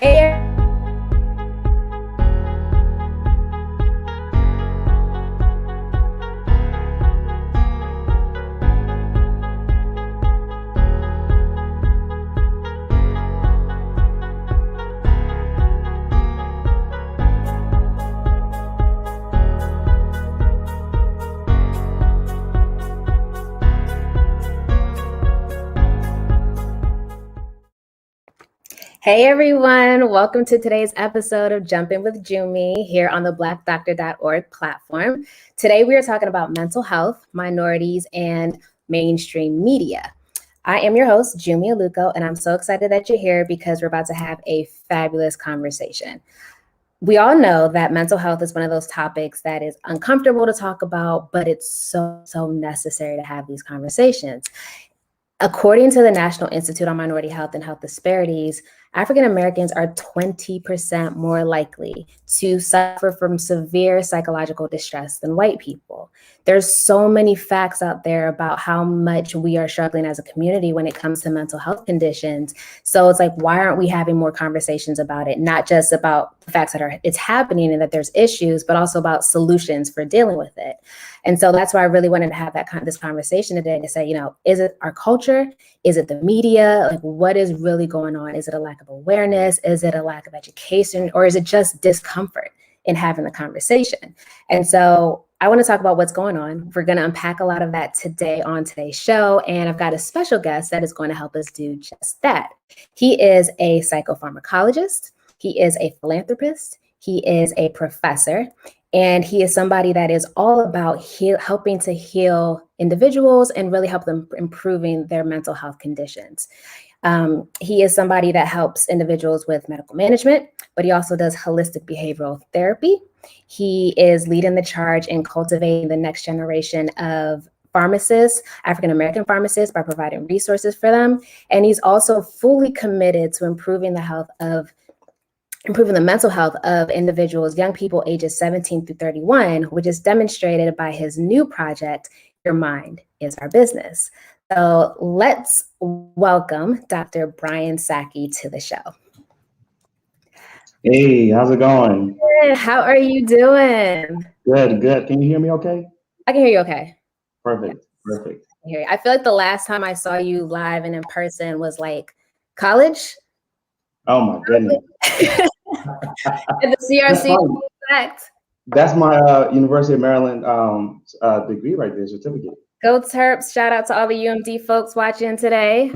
Hey, hey everyone, welcome to today's episode of Jump In With Jumi here on the blackdoctor.org platform. Today we are talking about mental health, minorities, and mainstream media. I am your host, Jumi Aluko, and I'm so excited that you're here because we're about to have a fabulous conversation. We all know that mental health is one of those topics that is uncomfortable to talk about, but it's so necessary to have these conversations. According to the National Institute on Minority Health and Health Disparities, African Americans are 20% more likely to suffer from severe psychological distress than white people. There's so many facts out there about how much we are struggling as a community when it comes to mental health conditions. So it's like, why aren't we having more conversations about it? Not just about the facts that it's happening and that there's issues, but also about solutions for dealing with it. And so that's why I really wanted to have this conversation today to say, is it our culture? Is it the media? Like, what is really going on? Is it a lack of awareness? Is it a lack of education? Or is it just discomfort in having the conversation? And so I want to talk about what's going on. We're going to unpack a lot of that today on today's show. And I've got a special guest that is going to help us do just that. He is a psychopharmacologist. He is a philanthropist. He is a professor. And he is somebody that is all about helping to heal individuals and really help them improving their mental health conditions. He is somebody that helps individuals with medical management, but he also does holistic behavioral therapy. He is leading the charge in cultivating the next generation of pharmacists, African-American pharmacists, by providing resources for them. And he's also fully committed to improving the mental health of individuals, young people ages 17 through 31, which is demonstrated by his new project, Your Mind is Our Business. So let's welcome Dr. Brian Sackey to the show. Hey, how's it going? Good. How are you doing? Good. Can you hear me okay? I can hear you okay. Perfect. I feel like the last time I saw you live and in person was like college. Oh my goodness. At the CRC. That's my University of Maryland degree right there, certificate. Go Terps. Shout out to all the UMD folks watching today.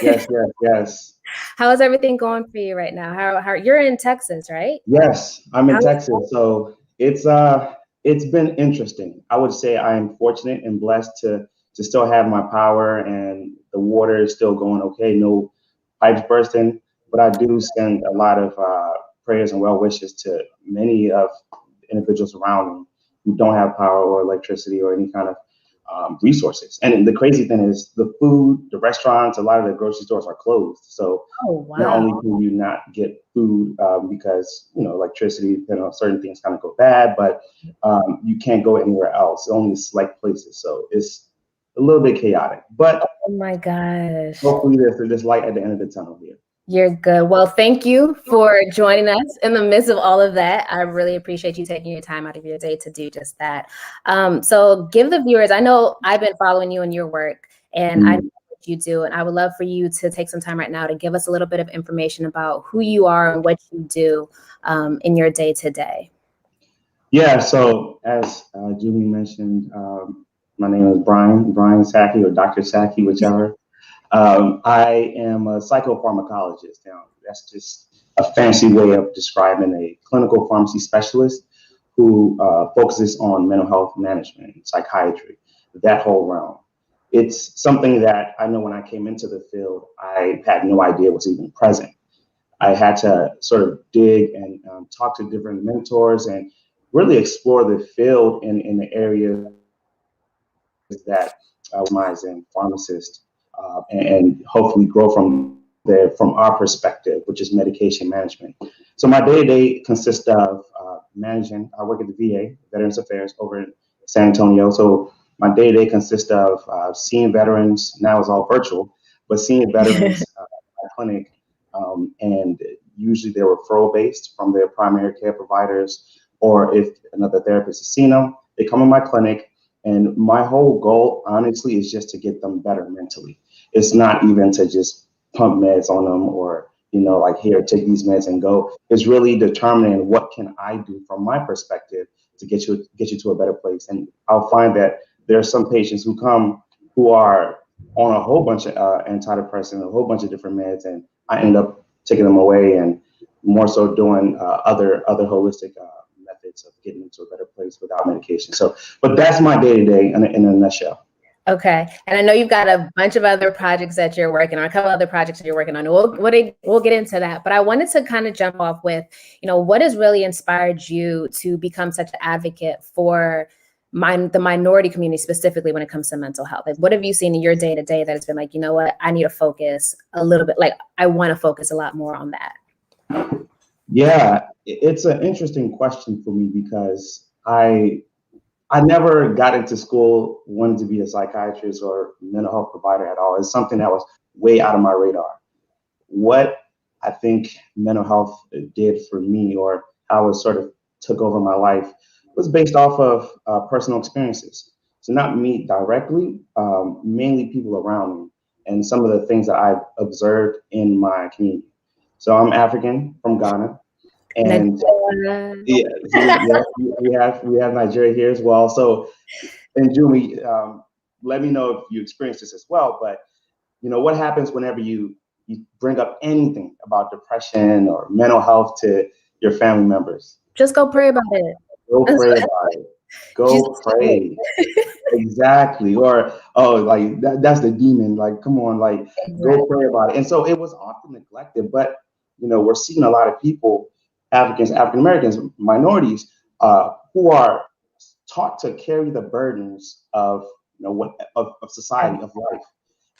Yes. How is everything going for you right now? How you're in Texas, right? Yes, I'm in Texas. So it's been interesting. I would say I am fortunate and blessed to still have my power and the water is still going okay. No pipes bursting, but I do send a lot of prayers and well wishes to many of individuals around me who don't have power or electricity or any kind of resources. And the crazy thing is the food, the restaurants, a lot of the grocery stores are closed. So not only can you not get food because, electricity, certain things kind of go bad, but you can't go anywhere else, only select places. So it's a little bit chaotic, but oh my gosh, hopefully there's light at the end of the tunnel here. You're good. Well, thank you for joining us in the midst of all of that. I really appreciate you taking your time out of your day to do just that. So give the viewers, I know I've been following you and your work, and I know what you do, and I would love for you to take some time right now to give us a little bit of information about who you are and what you do in your day to day. Yeah, so as Julie mentioned, my name is Brian Sackey, or Dr. Saki, whichever. I am a psychopharmacologist. Now, that's just a fancy way of describing a clinical pharmacy specialist who focuses on mental health management, psychiatry, that whole realm. It's something that I know when I came into the field, I had no idea was even present. I had to sort of dig and talk to different mentors and really explore the field in the area that Normalizing pharmacist. And hopefully grow from there from our perspective, which is medication management. So my day-to-day consists of managing. I work at the VA, Veterans Affairs, over in San Antonio. So my day-to-day consists of seeing veterans. Now it's all virtual, but seeing veterans at my clinic and usually they're referral based from their primary care providers, or if another therapist has seen them, they come in my clinic. And my whole goal, honestly, is just to get them better mentally. It's not even to just pump meds on them or, like, here, take these meds and go. It's really determining what can I do from my perspective to get you to a better place. And I'll find that there are some patients who come who are on a whole bunch of antidepressants, a whole bunch of different meds, and I end up taking them away and more so doing other holistic methods of getting into a better place without medication. So, but that's my day-to-day in a nutshell. Okay. And I know you've got a bunch of other projects that you're working on, a couple other projects that you're working on. We'll get into that. But I wanted to kind of jump off with, what has really inspired you to become such an advocate for the minority community, specifically when it comes to mental health? Like, what have you seen in your day-to-day that has been like, you know what, I need to focus a little bit, like I want to focus a lot more on that? Yeah, it's an interesting question for me because I never got into school wanting to be a psychiatrist or mental health provider at all. It's something that was way out of my radar. What I think mental health did for me, or how it sort of took over my life, was based off of personal experiences. So not me directly, mainly people around me and some of the things that I've observed in my community. So I'm African from Ghana. And we have Nigeria here as well. So, and Jumi, let me know if you experience this as well. But what happens whenever you bring up anything about depression or mental health to your family members? Just go pray about it. Go pray about it. Go pray. Exactly. Or, oh, like that's the demon. Like, come on, like go pray about it. And so it was often neglected. But we're seeing a lot of people, African Americans, minorities, who are taught to carry the burdens of of society, of life,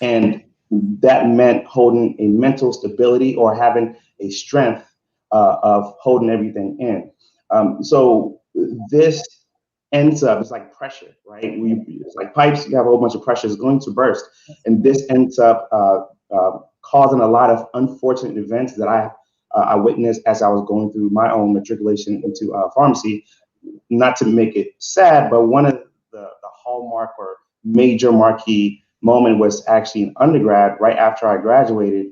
and that meant holding a mental stability or having a strength of holding everything in. So this ends up, it's like pressure, right? It's like pipes. You have a whole bunch of pressure is going to burst, and this ends up causing a lot of unfortunate events that I witnessed as I was going through my own matriculation into pharmacy. Not to make it sad, but one of the hallmark or major marquee moment was actually in undergrad. Right after I graduated,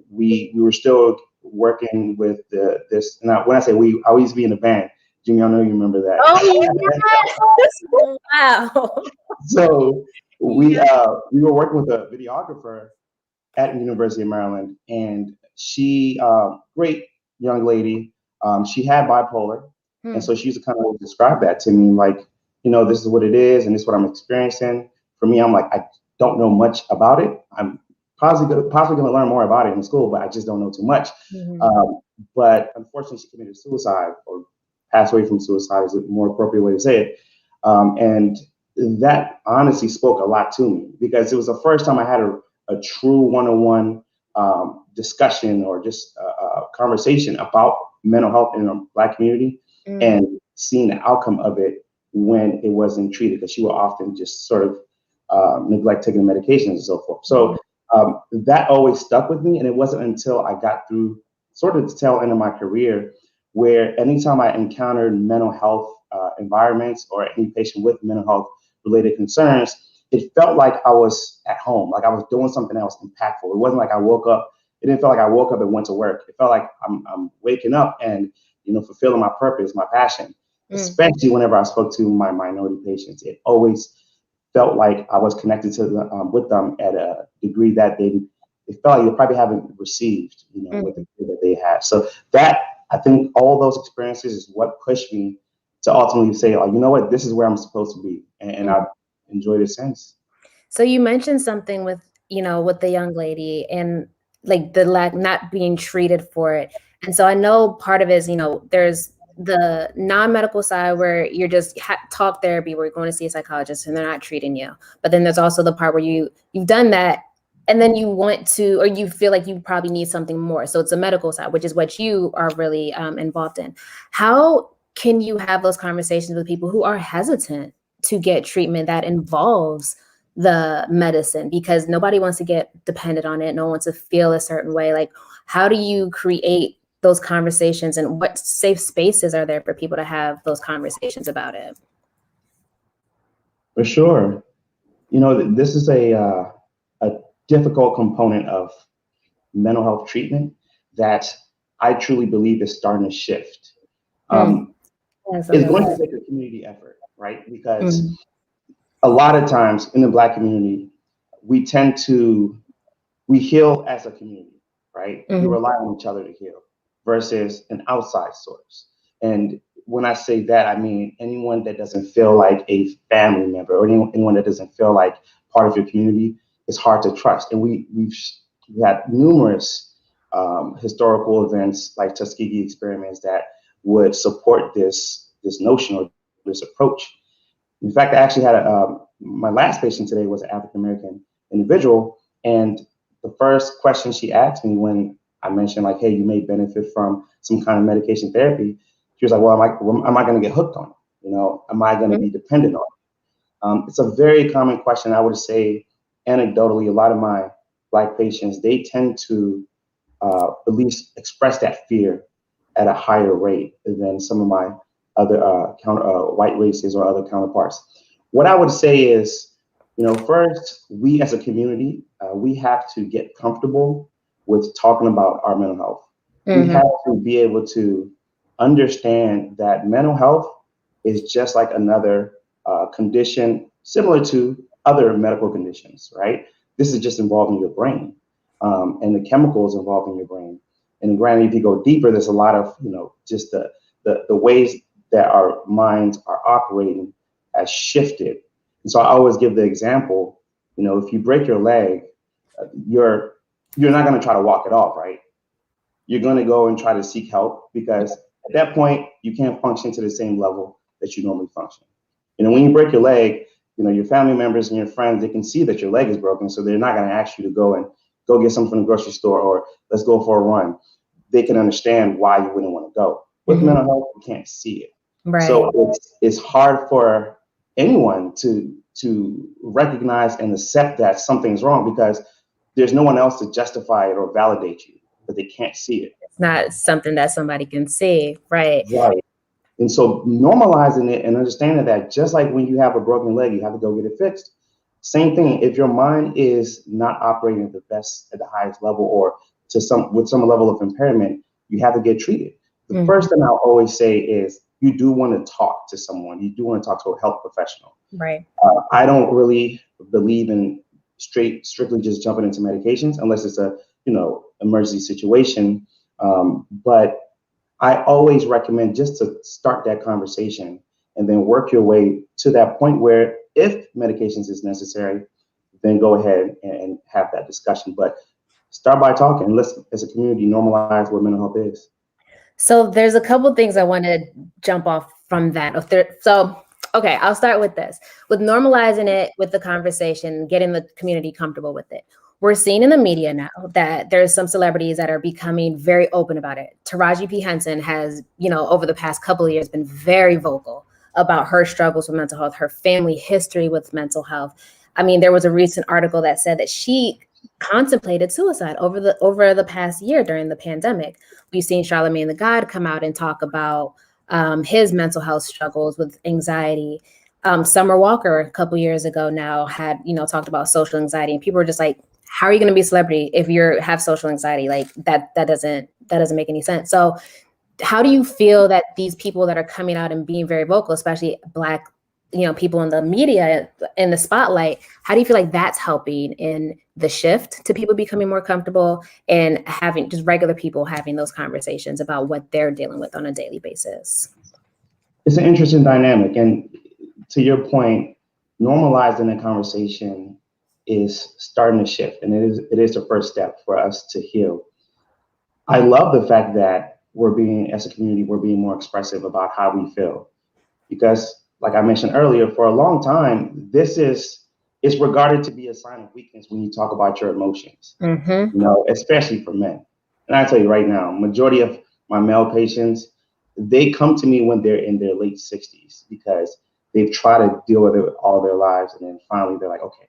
we were still working with this. Now, when I say we, I used to be in a band. Jimmy, I know you remember that. Oh, wow. So we were working with a videographer at the University of Maryland, and she, great young lady, she had bipolar. And so she used to kind of describe that to me, like, this is what it is, and this is what I'm experiencing. For me, I'm like, I don't know much about it. I'm possibly going to learn more about it in school, but I just don't know too much. But unfortunately, she committed suicide, or passed away from suicide is a more appropriate way to say it. And that honestly spoke a lot to me, because it was the first time I had a true one-on-one discussion or just a conversation about mental health in the Black community, and seeing the outcome of it when it wasn't treated, because she would often just sort of neglect taking medications and so forth. So that always stuck with me. And it wasn't until I got through sort of the tail end of my career where anytime I encountered mental health environments or any patient with mental health related concerns, it felt like I was at home, like I was doing something else impactful. It wasn't like I woke up. It didn't feel like I woke up and went to work. It felt like I'm waking up and fulfilling my purpose, my passion. Especially whenever I spoke to my minority patients, it always felt like I was connected to them, with them at a degree that it felt like they probably haven't received, with the care that they have. So that, I think, all those experiences is what pushed me to ultimately say, oh, you know what, this is where I'm supposed to be, and I've enjoyed it since. So you mentioned something with with the young lady and like the lack not being treated for it. And so I know part of it is, there's the non-medical side where you're just talk therapy, where you're going to see a psychologist and they're not treating you. But then there's also the part where you've done that and then you want to, or you feel like you probably need something more. So it's a medical side, which is what you are really involved in. How can you have those conversations with people who are hesitant to get treatment that involves the medicine, because nobody wants to get dependent on it? No one wants to feel a certain way. Like, How do you create those conversations, and what safe spaces are there for people to have those conversations about it? For sure. This is a difficult component of mental health treatment that I truly believe is starting to shift. Yes, I It's love going to that. take a community effort, right? Because a lot of times in the Black community, we tend to we heal as a community, right? We Mhm. rely on each other to heal versus an outside source. And when I say that, I mean anyone that doesn't feel like a family member or anyone that doesn't feel like part of your community is hard to trust. And we've had numerous historical events like Tuskegee experiments that would support this notion or this approach. In fact, I actually had my last patient today was an African American individual, and the first question she asked me when I mentioned like, "Hey, you may benefit from some kind of medication therapy," she was like, "Well, am I going to get hooked on it? Am I going to be dependent on it?" It's a very common question. I would say, anecdotally, a lot of my Black patients they tend to at least express that fear at a higher rate than some of my other white races or other counterparts. What I would say is, first, we as a community, we have to get comfortable with talking about our mental health. We have to be able to understand that mental health is just like another condition similar to other medical conditions, right? This is just involving your brain and the chemicals involved in your brain. And granted, if you go deeper, there's a lot of, just the ways that our minds are operating has shifted. And so I always give the example, if you break your leg, you're not going to try to walk it off, right? You're going to go and try to seek help because at that point, you can't function to the same level that you normally function. When you break your leg, your family members and your friends, they can see that your leg is broken. So they're not going to ask you to go get something from the grocery store or let's go for a run. They can understand why you wouldn't want to go. With mental health, you can't see it. Right. So it's hard for anyone to recognize and accept that something's wrong because there's no one else to justify it or validate you, but they can't see it. It's not something that somebody can see, right? Right. And so normalizing it and understanding that just like when you have a broken leg, you have to go get it fixed. Same thing. If your mind is not operating at at the highest level or with some level of impairment, you have to get treated. The first thing I'll always say is you do want to talk to someone. You do want to talk to a health professional. Right. I don't really believe in strictly just jumping into medications unless it's a emergency situation. But I always recommend just to start that conversation and then work your way to that point where if medications is necessary, then go ahead and have that discussion. But start by talking. Let's, as a community, normalize what mental health is. So there's a couple things I want to jump off from that. Okay, I'll start with this. With normalizing it with the conversation, getting the community comfortable with it. We're seeing in the media now that there's some celebrities that are becoming very open about it. Taraji P. Henson has, over the past couple of years been very vocal about her struggles with mental health, her family history with mental health. I mean, there was a recent article that said that she contemplated suicide over the past year during the pandemic. We've seen Charlamagne the God come out and talk about his mental health struggles with anxiety. Summer Walker a couple years ago now had, talked about social anxiety, and people were just like, how are you going to be a celebrity if you have social anxiety? Like that doesn't make any sense. So how do you feel that these people that are coming out and being very vocal, especially Black, people in the media, in the spotlight, how do you feel like that's helping in the shift to people becoming more comfortable and having just regular people having those conversations about what they're dealing with on a daily basis? It's an interesting dynamic. And to your point, normalizing the conversation is starting to shift. And it is the first step for us to heal. I love the fact that as a community, we're being more expressive about how we feel. Because like I mentioned earlier, for a long time, it's regarded to be a sign of weakness when you talk about your emotions, especially for men. And I tell you right now, majority of my male patients, they come to me when they're in their late 60s because they've tried to deal with it all their lives. And then finally they're like, okay.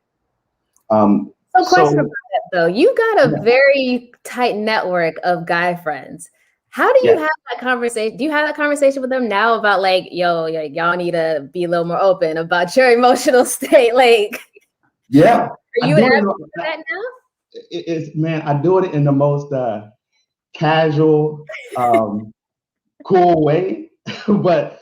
So question about So that though. You got a yeah, very tight network of guy friends. How do you yeah, have that conversation? Do you have that conversation with them now about like, yo, y'all need to be a little more open about your emotional state? Like, yeah. are I you an do it. advocate for that now? It's man. I do it in the most casual, cool way, but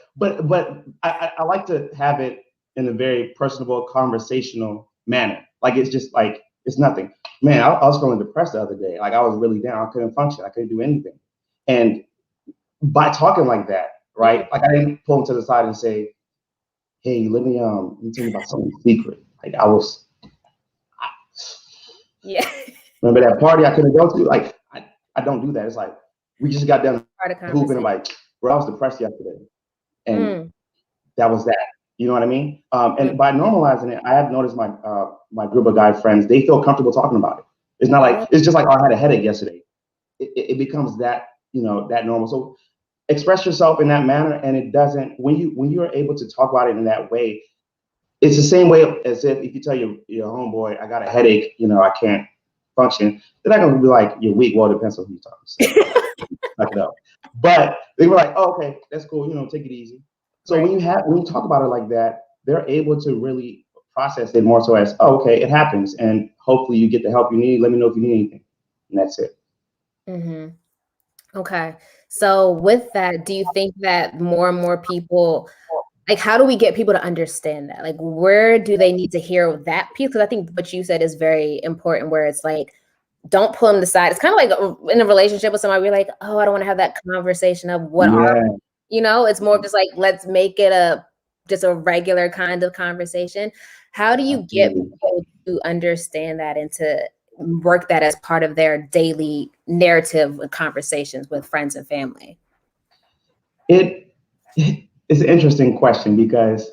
I like to have it in a very personable, conversational manner. Like it's just like it's nothing. Man, I was feeling depressed the other day. Like I was really down. I couldn't function. I couldn't do anything. And by talking like that, Mhm. right? Like I didn't pull him to the side and say, "Hey, let me tell you about something secret." Like Yeah. remember that party I couldn't go to? Like I don't do that. It's like we just got done Part of hooping and conversation. like, bro, I was depressed yesterday. And Mm, that was that. You know what I mean? mm. And by normalizing it, I have noticed my group of guy friends, they feel comfortable talking about it. It's not Oh, like it's just like, oh, I had a headache yesterday. It becomes that, that normal. So express yourself in that manner, and it doesn't when you are able to talk about it in that way. It's the same way as if you tell your homeboy, I got a headache, I can't function. They're not gonna be like you're weak. Well, it depends on who you're talking to. So suck it up. But they were like, oh, okay, that's cool. Take it easy. So right. when you talk about it like that, they're able to really process it more so as, oh, okay, it happens, and hopefully you get the help you need. Let me know if you need anything, and that's it. Hmm. Okay. So with that, do you think that more and more people, like, how do we get people to understand that? Like, where do they need to hear that piece? Because I think what you said is very important, where it's like, don't pull them aside. It's kind of like in a relationship with somebody, we're like, oh, I don't want to have that conversation of what are, Yeah, it's more just like, let's make it just a regular kind of conversation. How do you get absolutely. people to understand that and to work that as part of their daily narrative with conversations with friends and family? It it's an interesting question because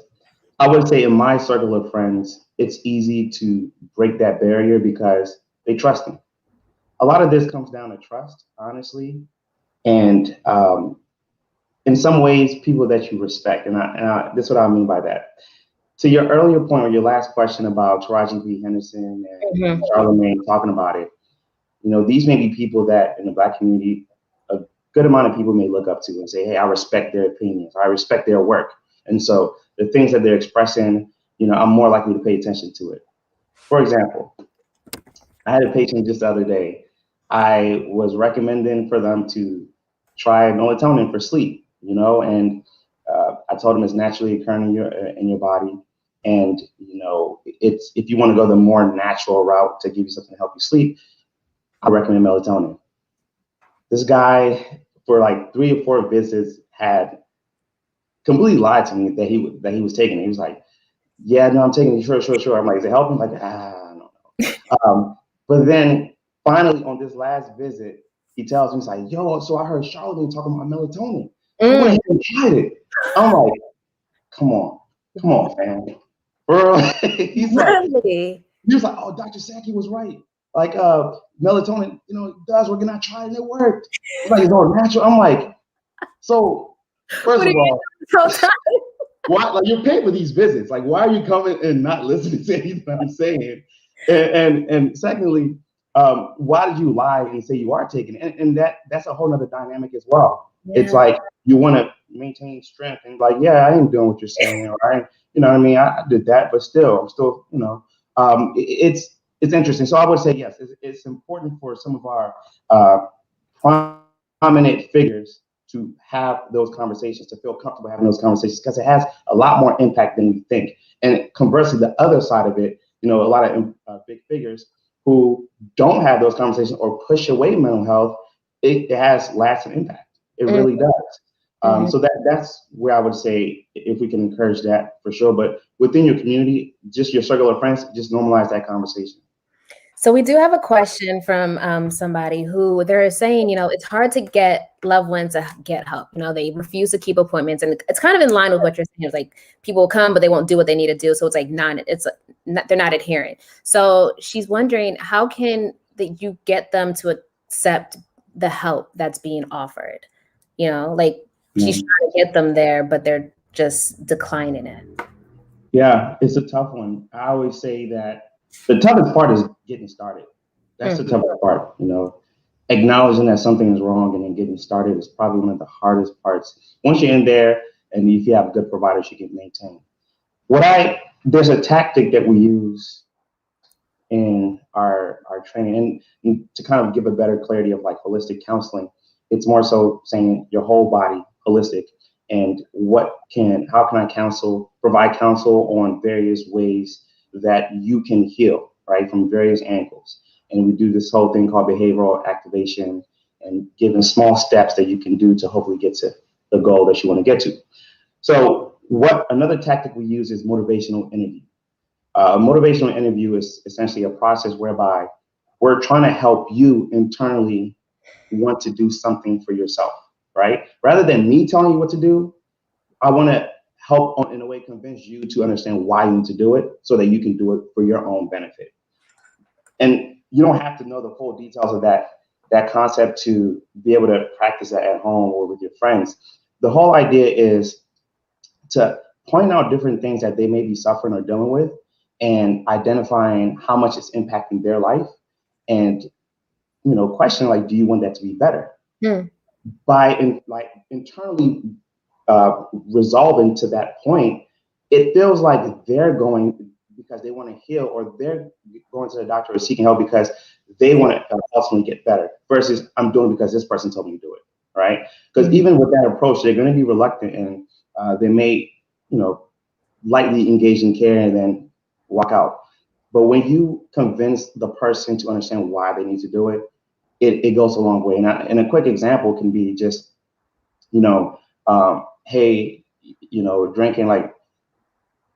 I would say in my circle of friends, it's easy to break that barrier because they trust me. A lot of this comes down to trust, honestly, and in some ways, people that you respect. This is what I mean by that. To your earlier point or your last question about Taraji P. Henderson and Mhm. Charlamagne talking about it, these may be people that in the Black community, a good amount of people may look up to and say, hey, I respect their opinions, or I respect their work. And so the things that they're expressing, I'm more likely to pay attention to it. For example, I had a patient just the other day. I was recommending for them to try melatonin for sleep, and I told them it's naturally occurring in your body, and it's if you want to go the more natural route to give you something to help you sleep, I recommend melatonin. This guy, for like 3 or 4 visits, had completely lied to me that he was taking it. He was like, "Yeah, no, I'm taking it. Sure, sure, sure." I'm like, "Is it helping?" Like, no. But then finally on this last visit, he tells me, he's like, yo, so I heard Charlamagne talking about melatonin. I went Mm. ahead and tried it. I'm like, come on, fam. Bro, Really? he was like, oh, Dr. Saki was right. Like melatonin, it does work, and I tried and it worked. It's like it's all natural. I'm like, so first What are of you all, doing the whole time? why like you're paying for these visits? Like, why are you coming and not listening to anything I'm saying? And secondly, why did you lie and say you are taking it? And that's a whole nother dynamic as well. It's Yeah. like you want to maintain strength and like, yeah, I ain't doing what you're saying, or you know what I mean? I did that, but still, I'm still, it's interesting. So I would say yes, it's important for some of our prominent figures to have those conversations, to feel comfortable having those conversations, because it has a lot more impact than we think. And conversely, the other side of it, a lot of big figures who don't have those conversations or push away mental health, it has lasting impact. It Mhm, really does. mhm. So that's where I would say if we can encourage that for sure. But within your community, just your circle of friends, just normalize that conversation. So we do have a question from somebody who they're saying, it's hard to get loved ones to get help. They refuse to keep appointments, and it's kind of in line with what you're saying. It's like people will come, but they won't do what they need to do. So it's like they're not adherent. So she's wondering, how can you get them to accept the help that's being offered? Like Yeah. she's trying to get them there, but they're just declining it. Yeah, it's a tough one. I always say that The toughest part is getting started. That's the toughest part, you know. Acknowledging that something is wrong and then getting started is probably one of the hardest parts. Once you're in there and if you have good providers, you can maintain. There's a tactic that we use in our training and to kind of give a better clarity of like holistic counseling. It's more so saying your whole body holistic and how can I provide counsel on various ways that you can heal, right, from various angles. And we do this whole thing called behavioral activation and giving small steps that you can do to hopefully get to the goal that you want to get to. So another tactic we use is motivational interview. A motivational interview is essentially a process whereby we're trying to help you internally want to do something for yourself, right? Rather than me telling you what to do, I want to help in a way convince you to understand why you need to do it so that you can do it for your own benefit. And you don't have to know the full details of that concept to be able to practice that at home or with your friends. The whole idea is to point out different things that they may be suffering or dealing with and identifying how much it's impacting their life and, you know, questioning like, do you want that to be better? By internally resolving to that point, it feels like they're going because they want to heal, or they're going to the doctor or seeking help because they want to ultimately get better, versus I'm doing it because this person told me to do it, right? Because even with that approach, they're going to be reluctant and they may, you know, lightly engage in care and then walk out. But when you convince the person to understand why they need to do it, it goes a long way. And a quick example can be just, you know, hey, you know, drinking, like,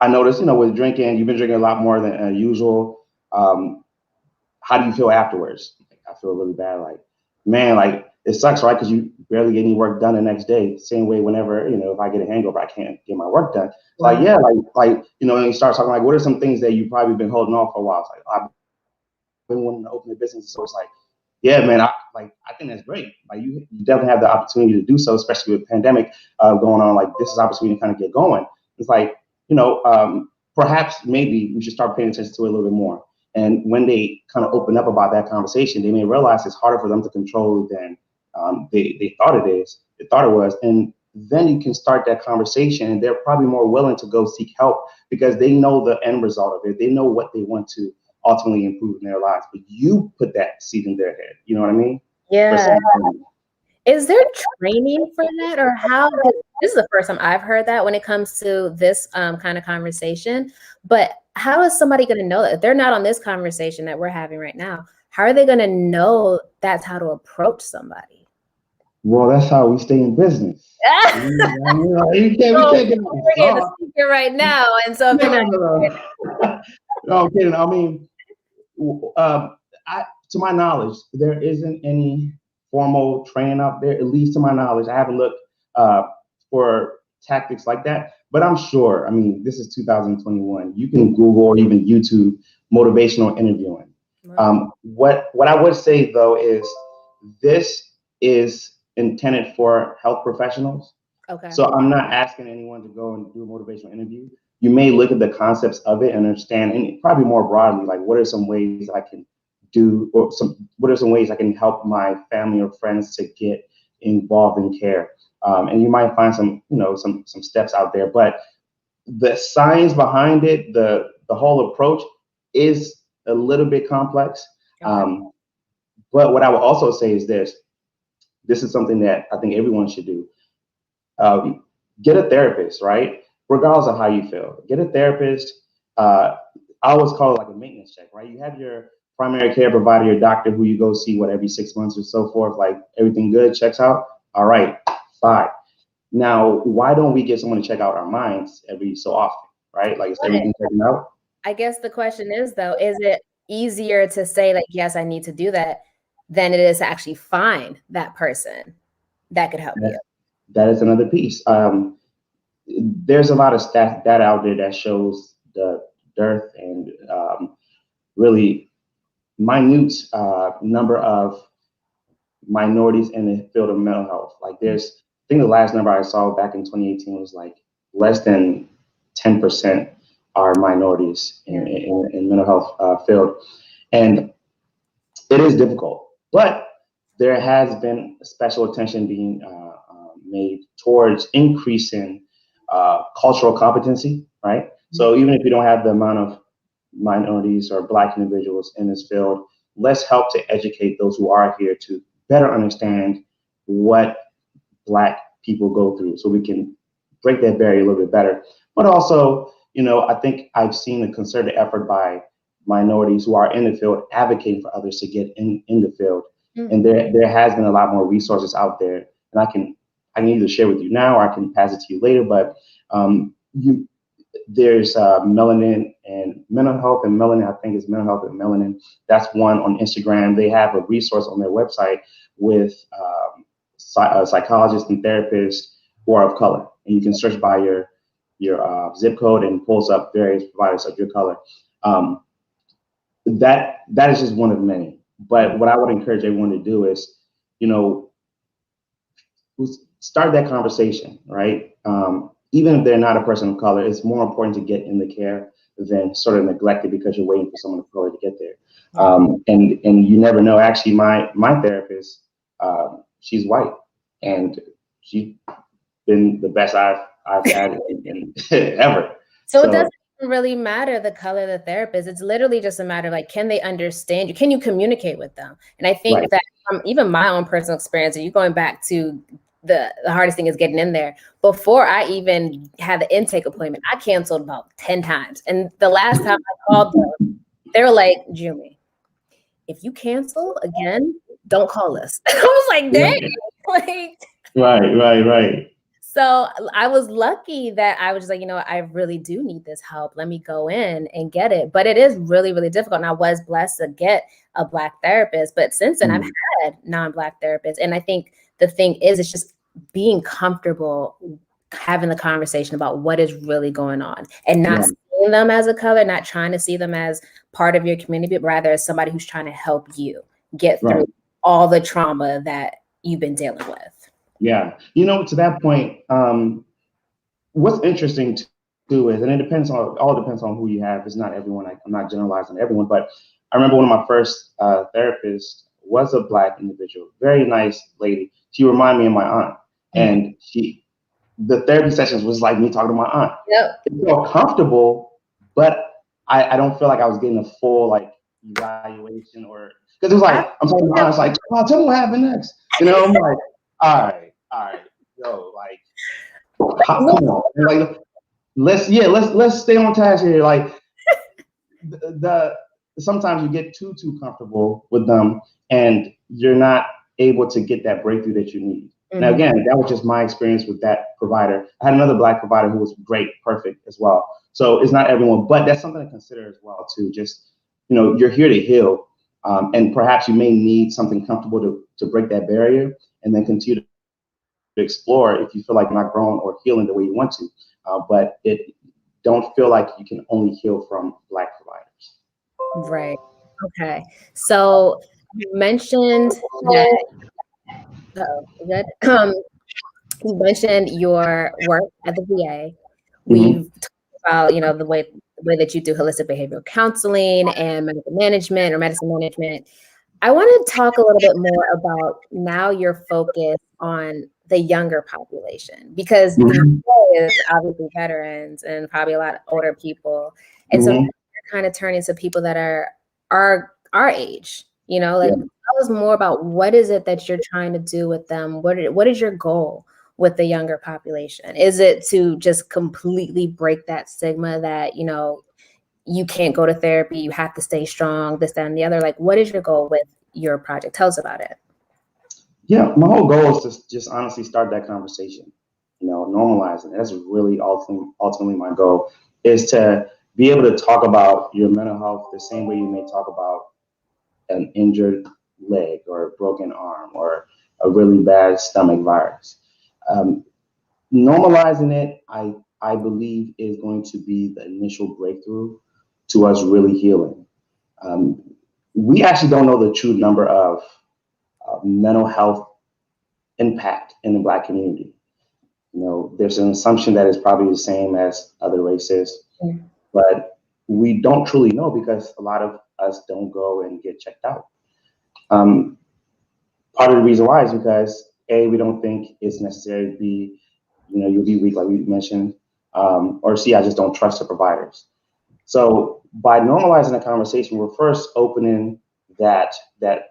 I noticed, you know, with drinking, you've been drinking a lot more than usual. How do you feel afterwards? I feel really bad. Like, man, like, it sucks, right? Because you barely get any work done the next day. Same way whenever, you know, if I get a hangover, I can't get my work done. Wow. Like, yeah, like, you know, and you start talking like, what are some things that you've probably been holding off for a while? It's like, I've been wanting to open a business. So it's like, yeah, man, I think that's great. Like, you definitely have the opportunity to do so, especially with the pandemic going on. Like, this is opportunity to kind of get going. It's like, you know, perhaps maybe we should start paying attention to it a little bit more. And when they kind of open up about that conversation, they may realize it's harder for them to control than they thought it was. And then you can start that conversation, and they're probably more willing to go seek help because they know the end result of it. They know what they want to ultimately improve in their lives. But you put that seed in their head. You know what I mean? Yeah. Is there training for that, or how? This is the first time I've heard that when it comes to this kind of conversation. But how is somebody going to know that if they're not on this conversation that we're having right now? How are they going to know that's how to approach somebody? Well, that's how we stay in business. You can't get the speaker right now, and so no, I'm kidding. I mean, to my knowledge, there isn't any formal training out there. At least to my knowledge, I haven't looked for tactics like that. But I'm sure. I mean, this is 2021. You can Google or even YouTube motivational interviewing. What I would say though is this is intended for health professionals. Okay. So I'm not asking anyone to go and do a motivational interview. You may look at the concepts of it and understand, and probably more broadly, like what are some ways I can do, or what are some ways I can help my family or friends to get involved in care. And you might find some, you know, some steps out there, but the science behind it, the whole approach is a little bit complex. Okay. But what I would also say is this is something that I think everyone should do. Get a therapist, right? Regardless of how you feel, get a therapist. I always call it like a maintenance check, right? You have your primary care provider, your doctor, who you go see every 6 months or so forth. Like, everything good, checks out. All right, fine. Now, why don't we get someone to check out our minds every so often, right? Like, is everything checking out? I guess the question is, though, is it easier to say like, yes, I need to do that, than it is to actually find that person that could help you? That is another piece. There's a lot of data out there that shows the dearth and really minute number of minorities in the field of mental health. Like, I think the last number I saw back in 2018 was like less than 10% are minorities in mental health field. And it is difficult, but there has been special attention being made towards increasing cultural competency, right? So even if you don't have the amount of minorities or Black individuals in this field, let's help to educate those who are here to better understand what Black people go through so we can break that barrier a little bit better. But also, I think I've seen a concerted effort by minorities who are in the field advocating for others to get in the field. And there has been a lot more resources out there. And I can either share with you now or I can pass it to you later. But there's Melanin and Mental Health and Melanin. I think it's Mental Health and Melanin. That's one on Instagram. They have a resource on their website with psychologists and therapists who are of color, and you can search by your zip code and pulls up various providers of your color. That is just one of many. But what I would encourage everyone to do is, start that conversation, right? Even if they're not a person of color, it's more important to get in the care than sort of neglect it because you're waiting for someone of color to get there. And you never know. Actually, my therapist, she's white, and she's been the best I've had in ever. So it doesn't really matter the color of the therapist. It's literally just a matter of like, can they understand you? Can you communicate with them? And I think that from even my own personal experience, and you going back to the hardest thing is getting in there. Before I even had the intake appointment, I canceled about 10 times. And the last time I called them, they were like, Jumi, if you cancel again, don't call us. I was like, dang. Right. So I was lucky that I was just like, I really do need this help. Let me go in and get it. But it is really, really difficult. And I was blessed to get a Black therapist. But since then, I've had non-Black therapists. And I think the thing is, it's just being comfortable having the conversation about what is really going on and not seeing them as a color, not trying to see them as part of your community, but rather as somebody who's trying to help you get through all the trauma that you've been dealing with. Yeah. To that point, what's interesting too is, and it all depends on who you have. It's not everyone. I'm not generalizing everyone, but I remember one of my first therapists was a Black individual, very nice lady. She reminded me of my aunt, and the therapy sessions was like me talking to my aunt. It felt comfortable, but I don't feel like I was getting a full evaluation because it was like I'm talking to my aunt. It's like, oh, tell me what happened next. I'm like, all right, yo, come on, let's stay on task here. Like sometimes you get too comfortable with them, and you're not able to get that breakthrough that you need. Now, again, that was just my experience with that provider. I had another Black provider who was great, perfect as well. So it's not everyone, but that's something to consider as well too. Just you're here to heal, and perhaps you may need something comfortable to break that barrier, and then continue to explore if you feel like you're not growing or healing the way you want to. But don't feel like you can only heal from Black providers. Right. Okay. So you mentioned that. You mentioned your work at the VA. We've talked about the way that you do holistic behavioral counseling and medical management or medicine management. I want to talk a little bit more about now your focus on the younger population, because the VA is obviously veterans and probably a lot of older people, and so you're kind of turning to people that are our age. Tell us more about what is it that you're trying to do with them. What is your goal with the younger population? Is it to just completely break that stigma that you can't go to therapy, you have to stay strong, this, that, and the other? Like, what is your goal with your project? Tell us about it. Yeah, my whole goal is to just honestly start that conversation, normalizing. That's really ultimately my goal, is to be able to talk about your mental health the same way you may talk about an injured leg or a broken arm or a really bad stomach virus. Normalizing it, I believe, is going to be the initial breakthrough to us really healing. We actually don't know the true number of mental health impact in the Black community. There's an assumption that it's probably the same as other races. but we don't truly know because a lot of us don't go and get checked out. Part of the reason why is because A, we don't think it's necessary. B, you'll be weak, like we mentioned, or C, I just don't trust the providers. So by normalizing the conversation, we're first opening that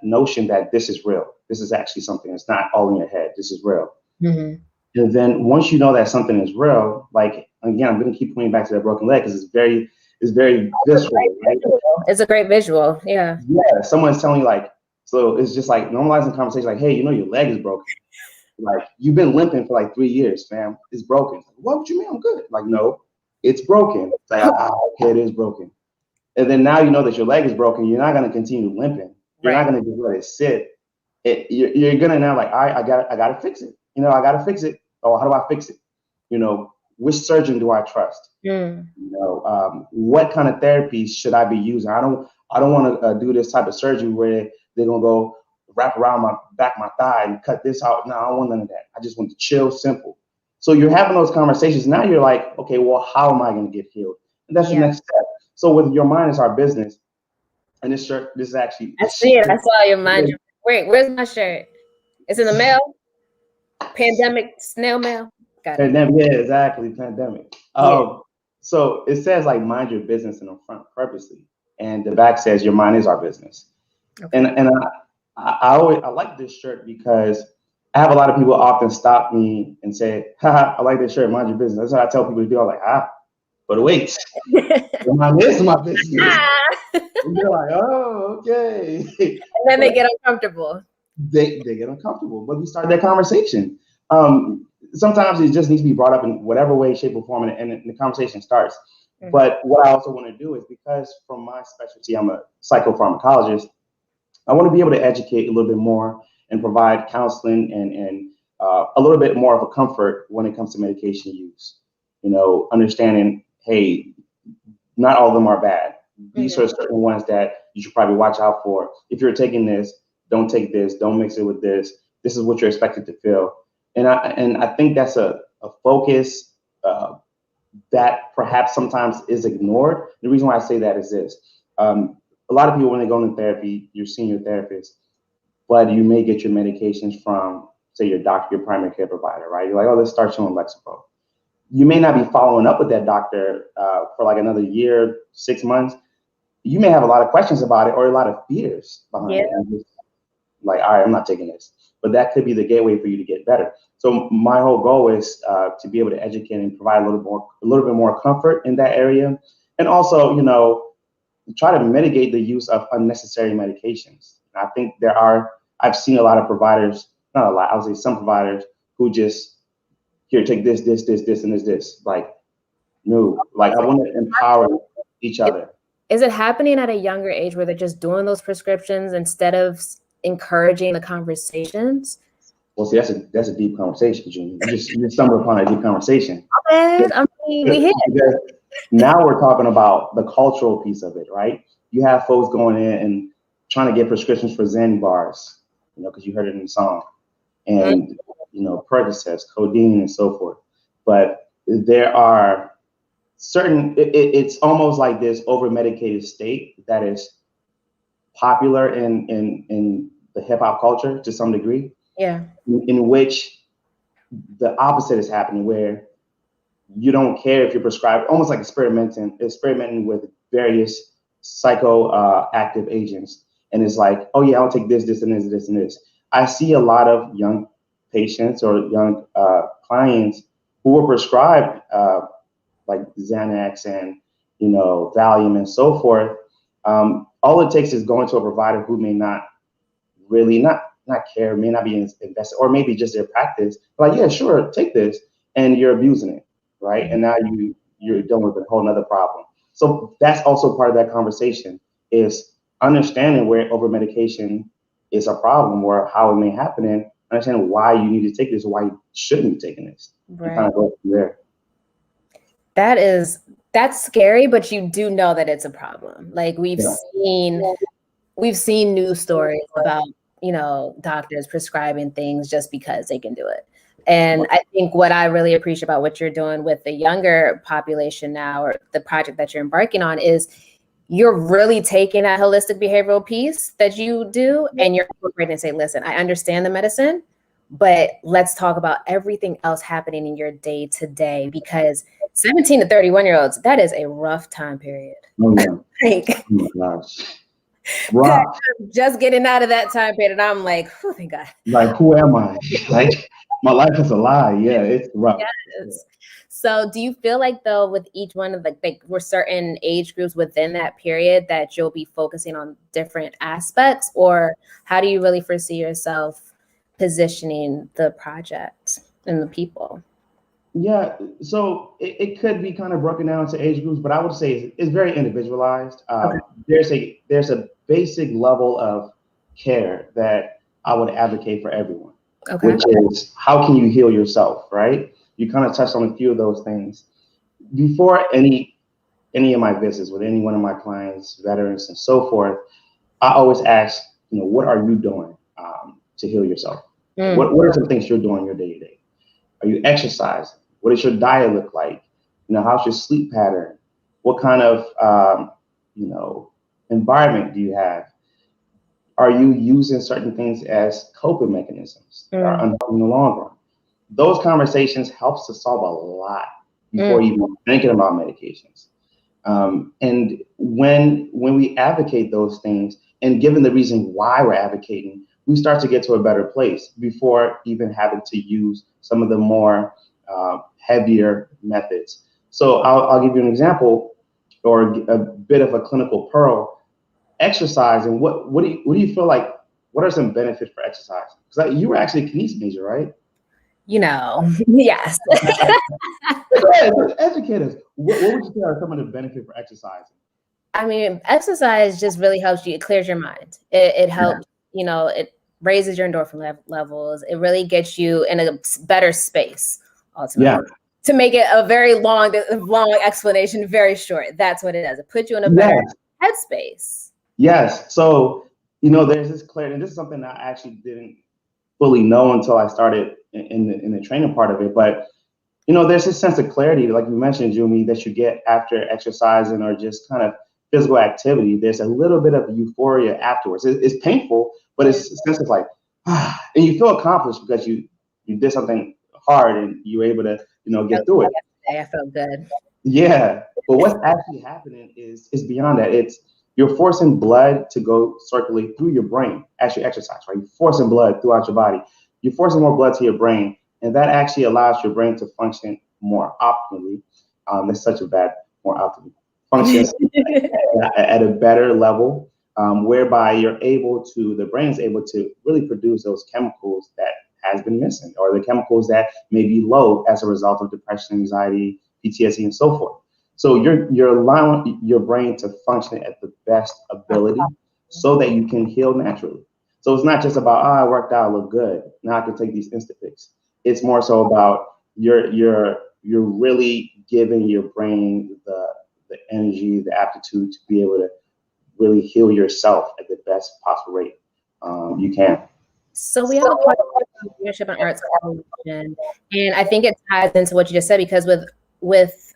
notion that this is real. This is actually something that's not all in your head. This is real. Mm-hmm. And then once you know that something is real, like again, I'm going to keep pointing back to that broken leg because it's very visceral. Right? It's a great visual. Yeah. Yeah. Someone's telling you like, so it's just like normalizing conversation. Like, hey, your leg is broken. Like you've been limping for like 3 years, fam. It's broken. What would you mean? I'm good. Like, no, it's broken. It's like, okay, it is broken. And then now you know that your leg is broken. You're not going to continue limping. You're not going to just let it sit. You're going to now like, all right, I got to fix it. I got to fix it. Oh, how do I fix it? Which surgeon do I trust? What kind of therapies should I be using? I don't want to do this type of surgery where they're going to go wrap around my back, my thigh and cut this out. No, I don't want none of that. I just want to chill, simple. So you're having those conversations. Now you're like, okay, well, how am I going to get healed? And that's the next step. So with Your Mind Is Our Business, and this shirt, this is actually. I see it. I saw your mind. Wait, where's my shirt? It's in the mail. Pandemic snail mail. Got it. Pandemic, yeah, exactly. Pandemic. So it says like mind your business in the front purposely, and the back says your mind is our business. Okay. And I like this shirt because I have a lot of people often stop me and say, haha, I like this shirt, mind your business. That's what I tell people to do. I'm like, but wait, your mind is my business. And they're like, oh, okay. And then they get uncomfortable. They get uncomfortable, but we start that conversation. Sometimes it just needs to be brought up in whatever way, shape, or form, and the conversation starts. Mm-hmm. But what I also want to do is, because from my specialty, I'm a psychopharmacologist, I want to be able to educate a little bit more and provide counseling and a little bit more of a comfort when it comes to medication use. Understanding, hey, not all of them are bad. These are certain ones that you should probably watch out for. If you're taking this, don't take this, don't mix it with this. This is what you're expected to feel. And I think that's a focus that perhaps sometimes is ignored. The reason why I say that is this. A lot of people, when they go into therapy, you're seeing your therapist, but you may get your medications from, say, your doctor, your primary care provider, right? You're like, oh, let's start you on Lexapro. You may not be following up with that doctor for like another year, 6 months. You may have a lot of questions about it or a lot of fears behind it. And like, all right, I'm not taking this. But that could be the gateway for you to get better. So my whole goal is to be able to educate and provide a little bit more comfort in that area. And also, try to mitigate the use of unnecessary medications. I think I've seen a lot of providers, not a lot, I would say some providers who just, here, take this, and this. Like, no, like I want to empower each other. Is it happening at a younger age where they're just doing those prescriptions instead of encouraging the conversations? Well, see, that's a deep conversation, Junior. You just stumbled upon a deep conversation. I mean, we hit. Now we're talking about the cultural piece of it, right? You have folks going in and trying to get prescriptions for Zen bars, because you heard it in the song, and Percocets, codeine, and so forth. But there are certain. It's almost like this over-medicated state that is popular in the hip hop culture to some degree. Yeah. In which the opposite is happening, where you don't care if you're prescribed, almost like experimenting with various psychoactive agents. And it's like, oh yeah, I'll take this, and this, and this. I see a lot of young patients or young clients who were prescribed like Xanax and, Valium and so forth. All it takes is going to a provider who may not really not care, may not be invested, or maybe just their practice. Like, yeah, sure, take this, and you're abusing it, right? And now you're dealing with a whole nother problem. So that's also part of that conversation, is understanding where over medication is a problem or how it may happen, and understanding why you need to take this, why you shouldn't be taking this. Right. And kind of go from there. That's scary, but you do know that it's a problem. Like we've seen news stories about, doctors prescribing things just because they can do it. And I think what I really appreciate about what you're doing with the younger population now, or the project that you're embarking on, is you're really taking that holistic behavioral piece that you do and you're incorporating and say, listen, I understand the medicine, but let's talk about everything else happening in your day to day, because 17 to 31-year-olds, that is a rough time period. Oh, yeah. Like, oh my gosh. Rough. Just getting out of that time period, and I'm like, oh, thank God. Like, who am I? Like, my life is a lie. Yeah, it's rough. Yes. So do you feel like, though, with each one of like we're certain age groups within that period that you'll be focusing on different aspects, or how do you really foresee yourself positioning the project and the people? Yeah, so it could be kind of broken down to age groups, but I would say it's very individualized. Okay. There's a basic level of care that I would advocate for everyone, Okay. which is how can you heal yourself, right? You kind of touched on a few of those things. Before any of my visits with any one of my clients, veterans, and so forth, I always ask, what are you doing to heal yourself? What are some things you're doing your day to day? Are you exercising? What does your diet look like? How's your sleep pattern? What kind of environment do you have? Are you using certain things as coping mechanisms that are unhealthy in the long run? Those conversations helps to solve a lot before even thinking about medications. And when we advocate those things, and given the reason why we're advocating, we start to get to a better place before even having to use some of the more heavier methods. So I'll give you an example, or a bit of a clinical pearl. Exercise, and what do you feel like? What are some benefits for exercise? Because you were actually a kinesics major, right? Yes. Educate us. What would you say are some of the benefits for exercising? I mean, exercise just really helps you. It clears your mind. It helps, it raises your endorphin levels. It really gets you in a better space, ultimately. Yeah. To make it a very long explanation, very short, that's what it does. It puts you in a better headspace. Yes. So, there's this clarity, and this is something I actually didn't fully know until I started in the training part of it. But, there's this sense of clarity, like you mentioned, Jumi, that you get after exercising or just kind of physical activity. There's a little bit of euphoria afterwards. It's painful, but it's a sense of like, and you feel accomplished because you did something hard and you were able to, get through it. I felt good. Yeah. But what's actually happening is beyond that. You're forcing blood to go circulate through your brain as you exercise, right? You're forcing blood throughout your body. You're forcing more blood to your brain, and that actually allows your brain to function more optimally. That's such a bad, more optimally functions at a better level, whereby the brain is able to really produce those chemicals that has been missing, or the chemicals that may be low as a result of depression, anxiety, PTSD, and so forth. So you're allowing your brain to function at the best ability so that you can heal naturally. So it's not just about, I worked out, I look good, now I can take these Instapics. It's more so about you're really giving your brain the energy, the aptitude to be able to really heal yourself at the best possible rate you can. So we have a question on leadership and arts coalition, and I think it ties into what you just said, because with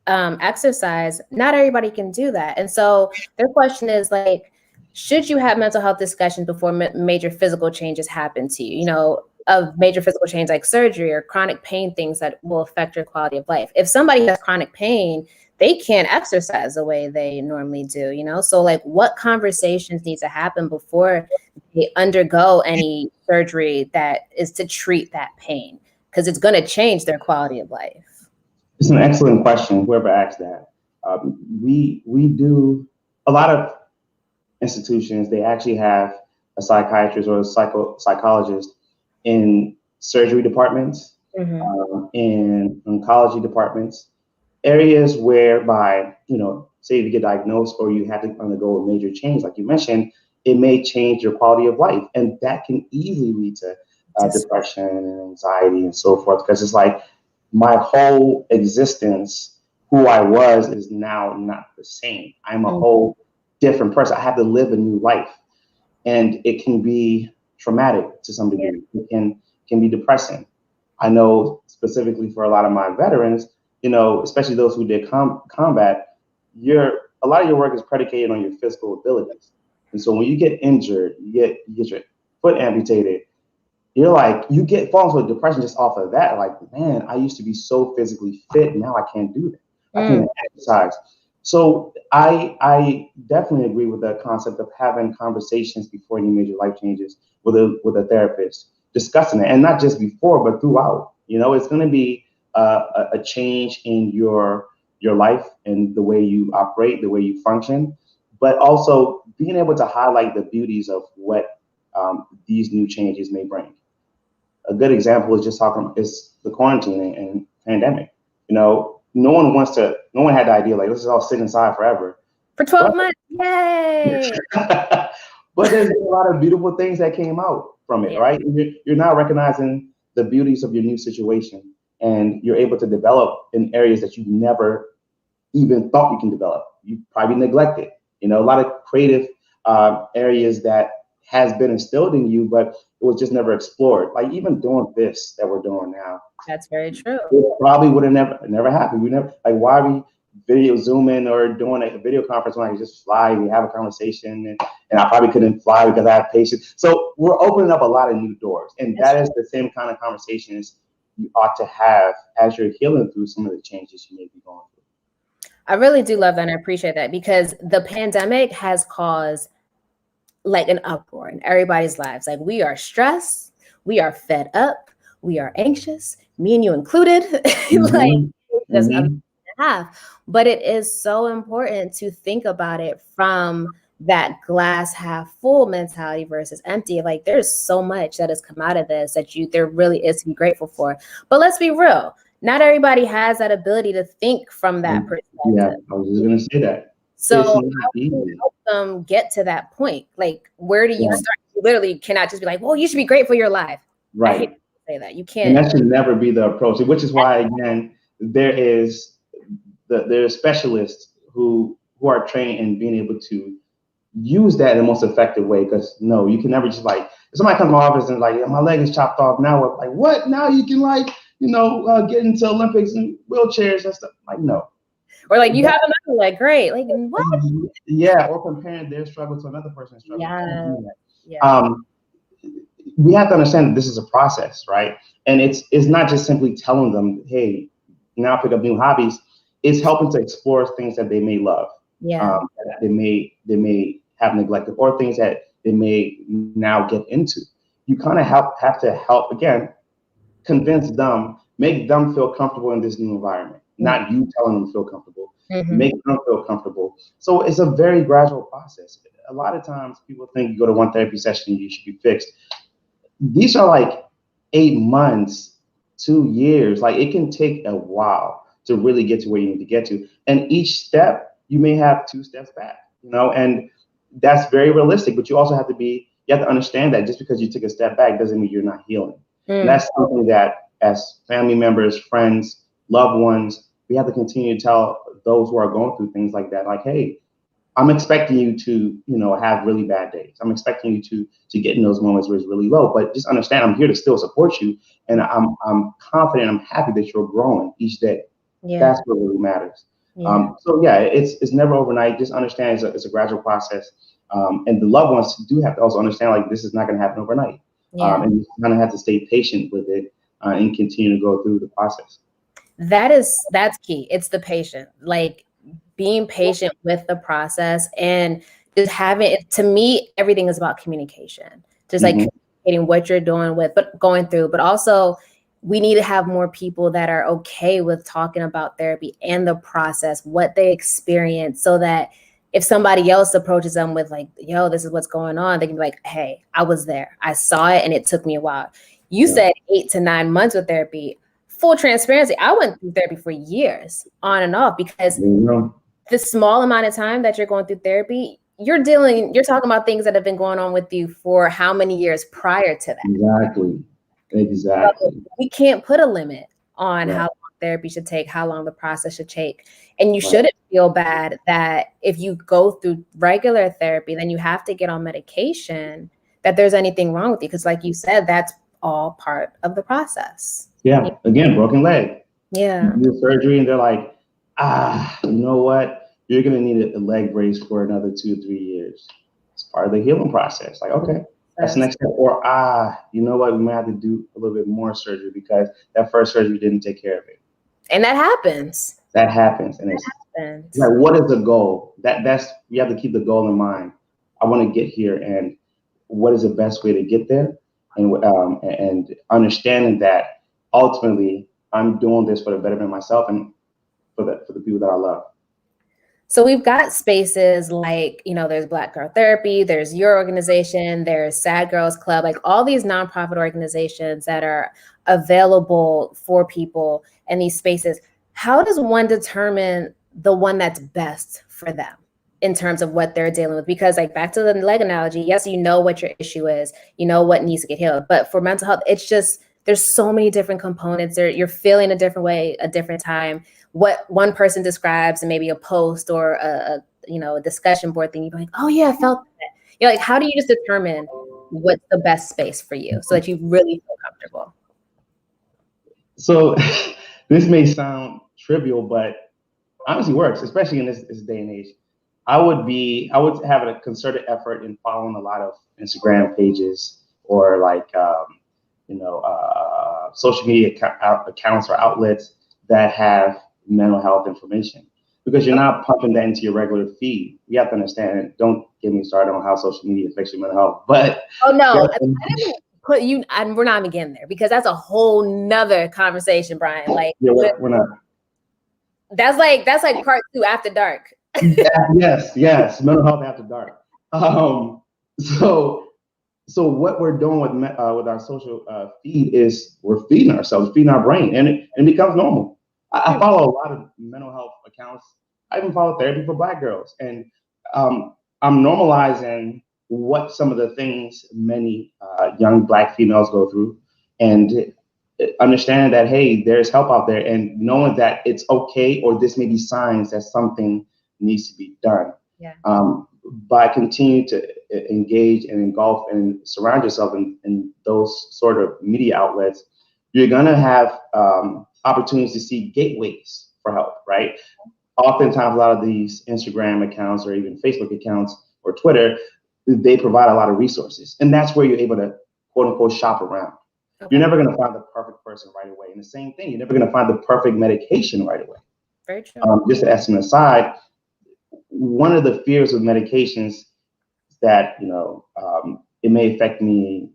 exercise, not everybody can do that. And so their question is like, should you have mental health discussions before major physical changes happen to you? Of major physical change like surgery or chronic pain, things that will affect your quality of life. If somebody has chronic pain, they can't exercise the way they normally do, So like, what conversations need to happen before they undergo any surgery that is to treat that pain? Because it's going to change their quality of life. It's an excellent question, whoever asked that. We do, a lot of institutions, they actually have a psychiatrist or a psychologist in surgery departments, in oncology departments, areas whereby, say if you get diagnosed or you have to undergo a major change, like you mentioned, it may change your quality of life. And that can easily lead to depression and anxiety and so forth, because it's like my whole existence, who I was, is now not the same. I'm a whole different person. I have to live a new life. And it can be traumatic to some degree. It can be depressing. I know specifically for a lot of my veterans, especially those who did combat, a lot of your work is predicated on your physical abilities. And so when you get injured, you get your foot amputated, you're like, fall into a depression just off of that. Like, man, I used to be so physically fit. Now I can't do that. I can't even exercise. So I definitely agree with that concept of having conversations before any major life changes with a therapist, discussing it, and not just before, but throughout. It's going to be a change in your life and the way you operate, the way you function, but also being able to highlight the beauties of what these new changes may bring. A good example is the quarantine and pandemic. No one had the idea like, let's just all sit inside forever. For 12 months, yay! But there's a lot of beautiful things that came out from it, right? You're now recognizing the beauties of your new situation, and you're able to develop in areas that you never even thought you can develop. You probably neglected, a lot of creative areas that has been instilled in you, but it was just never explored. Like even doing this that we're doing now. That's very true. It probably would have never happened. We never, like, why are we video zooming or doing a video conference when I can just fly, we have a conversation, and I probably couldn't fly because I have patience. So we're opening up a lot of new doors, and that is the same kind of conversations you ought to have as you're healing through some of the changes you may be going through. I really do love that, and I appreciate that, because the pandemic has caused like an uproar in everybody's lives. Like, we are stressed, we are fed up, we are anxious, me and you included. Like, just a half. But it is so important to think about it from that glass half full mentality versus empty. Like, there's so much that has come out of this that there really is to be grateful for. But let's be real, not everybody has that ability to think from that perspective. Yeah, I was just gonna say that. So how do you help them get to that point? Like, where do you start? You literally cannot just be like, well, you should be grateful you're alive. Right. I hate to say that. You can't. And that should never be the approach, which is why, again, there's specialists who are trained in being able to use that in the most effective way. Because no, you can never just like, if somebody comes to my office and like, my leg is chopped off, now we're like, what? Now you can like, get into Olympics and wheelchairs and stuff. Like, no. Or like, you have another leg, great. Like, what? Yeah, or comparing their struggle to another person's struggle. Yeah. We have to understand that this is a process, right? And it's not just simply telling them, hey, now pick up new hobbies. It's helping to explore things that they may love, that they may have neglected, or things that they may now get into. You kind of have to help, again, convince them, make them feel comfortable in this new environment. Not you telling them to feel comfortable, make them feel comfortable. So it's a very gradual process. A lot of times people think you go to one therapy session, you should be fixed. These are like 8 months, 2 years. Like, it can take a while to really get to where you need to get to. And each step, you may have 2 steps back, and that's very realistic. But you also have to understand that just because you took a step back doesn't mean you're not healing. And that's something that, as family members, friends, loved ones, we have to continue to tell those who are going through things like that, like, hey, I'm expecting you to, have really bad days. I'm expecting you to get in those moments where it's really low, but just understand I'm here to still support you. And I'm confident, I'm happy that you're growing each day. Yeah. That's what really matters. Yeah. It's never overnight. Just understand it's a gradual process. And the loved ones do have to also understand, like, this is not going to happen overnight. Yeah. And you kind of have to stay patient with it and continue to go through the process. That's key. It's the patient, like being patient with the process, and just having it. To me, everything is about communication, just like communicating what you're doing but going through, but also we need to have more people that are okay with talking about therapy and the process, what they experience, so that if somebody else approaches them with like, yo, this is what's going on, they can be like, hey, I was there, I saw it, and it took me a while. You said 8 to 9 months with therapy. Full transparency, I went through therapy for years, on and off, because the small amount of time that you're going through therapy, you're talking about things that have been going on with you for how many years prior to that. Exactly. So we can't put a limit on how long therapy should take, how long the process should take. And you shouldn't feel bad that if you go through regular therapy, then you have to get on medication, that there's anything wrong with you. Because like you said, that's all part of the process. Yeah. Again, broken leg. Yeah. You do surgery and they're like, you know what? You're going to need a leg brace for another 2 or 3 years. It's part of the healing process. Like, okay, that's the next step. Or, you know what? We might have to do a little bit more surgery because that first surgery didn't take care of it. And that happens. That happens. And it's like, what is the goal? That's you have to keep the goal in mind. I want to get here, and what is the best way to get there? And understanding that ultimately I'm doing this for the betterment of myself and for the people that I love. So we've got spaces like, there's Black Girl Therapy, there's your organization, there's Sad Girls Club, like all these nonprofit organizations that are available for people in these spaces. How does one determine the one that's best for them in terms of what they're dealing with? Because like back to the leg analogy, yes, you know what your issue is, you know what needs to get healed. But for mental health, it's just, there's so many different components. You're feeling a different way, a different time. What one person describes in maybe a post or a discussion board thing, you're like, oh yeah, I felt that. You're like, how do you just determine what's the best space for you so that you really feel comfortable? So this may sound trivial, but honestly works, especially in this day and age. I would have a concerted effort in following a lot of Instagram pages or like social media accounts or outlets that have mental health information, because you're not pumping that into your regular feed. You have to understand. Don't get me started on how social media affects your mental health. But I didn't put you. We're not even getting there because that's a whole nother conversation, Brian. Like, yeah, we're not. That's like part 2 after dark. Yes, mental health after dark. So what we're doing with our social feed is we're feeding ourselves, feeding our brain, and it becomes normal. I follow a lot of mental health accounts. I even follow therapy for Black girls, and I'm normalizing what some of the things many young Black females go through, and understanding that, hey, there's help out there, and knowing that it's okay, or this may be signs that something needs to be done. Yeah. By continuing to engage and engulf and surround yourself in those sort of media outlets, you're going to have opportunities to see gateways for help, right? Oftentimes, a lot of these Instagram accounts or even Facebook accounts or Twitter, they provide a lot of resources. And that's where you're able to, quote unquote, shop around. Okay. You're never going to find the perfect person right away. And the same thing, you're never going to find the perfect medication right away. Very true. Just to ask an aside, one of the fears of medications is that, it may affect me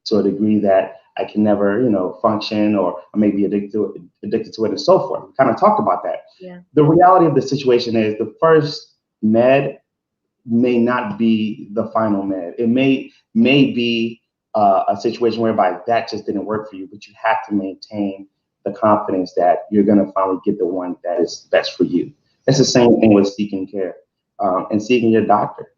to a degree that I can never, function, or I may be addicted to it and so forth. We kind of talked about that. Yeah. The reality of the situation is the first med may not be the final med. It may be a situation whereby that just didn't work for you, but you have to maintain the confidence that you're going to finally get the one that is best for you. It's the same thing with seeking care and seeking your doctor.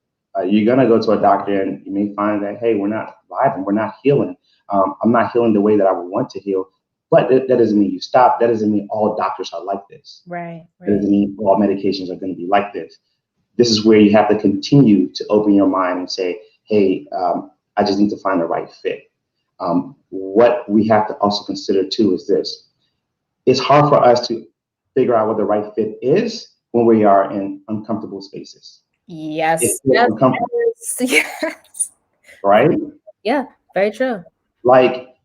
You're going to go to a doctor and you may find that, hey, we're not vibing, we're not healing. I'm not healing the way that I would want to heal, but that doesn't mean you stop. That doesn't mean all doctors are like this. Right. That doesn't mean all medications are going to be like this. This is where you have to continue to open your mind and say, hey, I just need to find the right fit. What we have to also consider too is this. It's hard for us to figure out what the right fit is when we are in uncomfortable spaces. Yes. Yes. Right? Yeah, very true. Like,